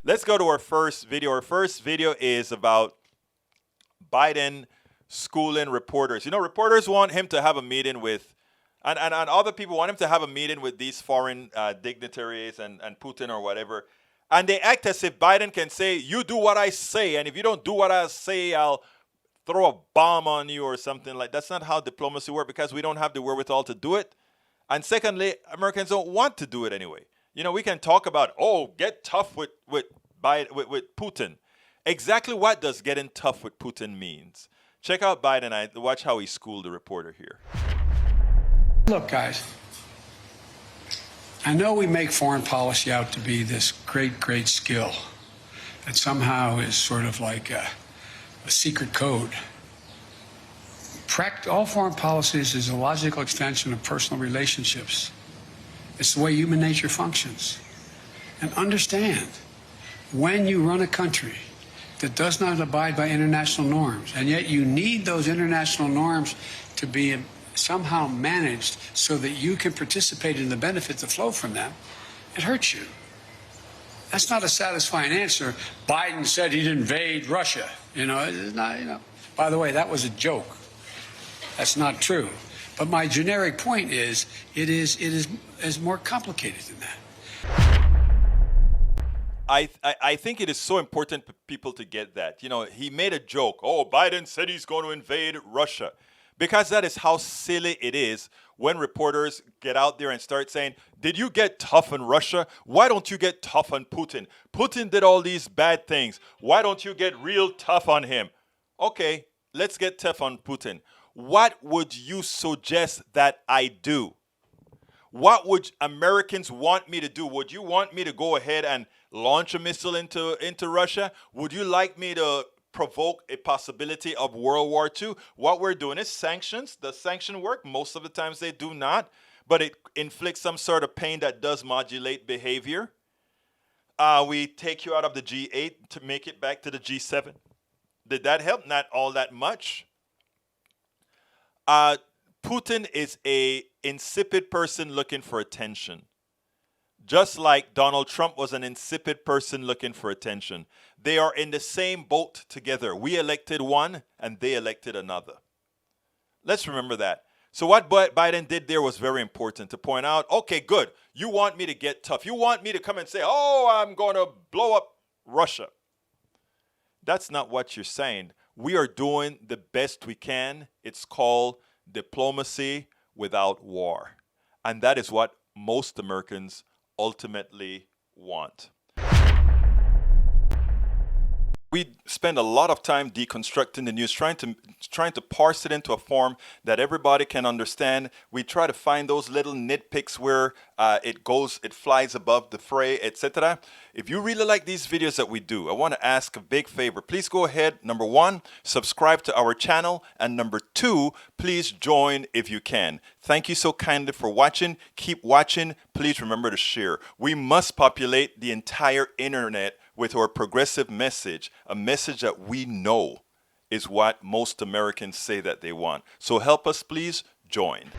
let's go to our first video. Our first video is about Biden schooling reporters. You know, reporters want him to have a meeting with, and other people want him to have a meeting with these foreign dignitaries and Putin or whatever. And they act as if Biden can say, you do what I say, and if you don't do what I say, I'll throw a bomb on you or something like that. That's not how diplomacy works, because we don't have the wherewithal to do it. And secondly, Americans don't want to do it anyway. You know, we can talk about, oh, get tough with Putin. Exactly what does getting tough with Putin means? Check out Biden. Watch how he schooled the reporter here. Look, guys, I know we make foreign policy out to be this great, great skill that somehow is sort of like a secret code. All foreign policies is a logical extension of personal relationships. It's the way human nature functions. And understand, when you run a country that does not abide by international norms, and yet you need those international norms to be somehow managed so that you can participate in the benefits that flow from them, it hurts you. That's not a satisfying answer. Biden said he'd invade Russia. You know, it's not, you know. By the way, that was a joke. That's not true. But my generic point is, it is more complicated than that. I think it is so important for people to get that. You know, he made a joke. Oh, Biden said he's going to invade Russia. Because that is how silly it is when reporters get out there and start saying, did you get tough on Russia? Why don't you get tough on Putin? Putin did all these bad things. Why don't you get real tough on him? Okay, let's get tough on Putin. What would you suggest that I do? What would Americans want me to do? Would you want me to go ahead and launch a missile into Russia? Would you like me to provoke a possibility of World War II? What we're doing is sanctions. Does sanction work? Most of the times they do not, but it inflicts some sort of pain that does modulate behavior. We take you out of the G8 to make it back to the G7. Did that help? Not all that much. Putin is a insipid person looking for attention. Just like Donald Trump was an insipid person looking for attention. They are in the same boat together. We elected one and they elected another. Let's remember that. So what Biden did there was very important to point out, okay, good. You want me to get tough. You want me to come and say, oh, I'm going to blow up Russia. That's not what you're saying. We are doing the best we can. It's called diplomacy without war. And that is what most Americans ultimately want. We spend a lot of time deconstructing the news, trying to parse it into a form that everybody can understand. We try to find those little nitpicks where it flies above the fray, etc. If you really like these videos that we do, I want to ask a big favor. Please go ahead, number one, subscribe to our channel, and number two, please join if you can. Thank you so kindly for watching. Keep watching. Please remember to share. We must populate the entire internet with our progressive message, a message that we know is what most Americans say that they want. So help us, please join.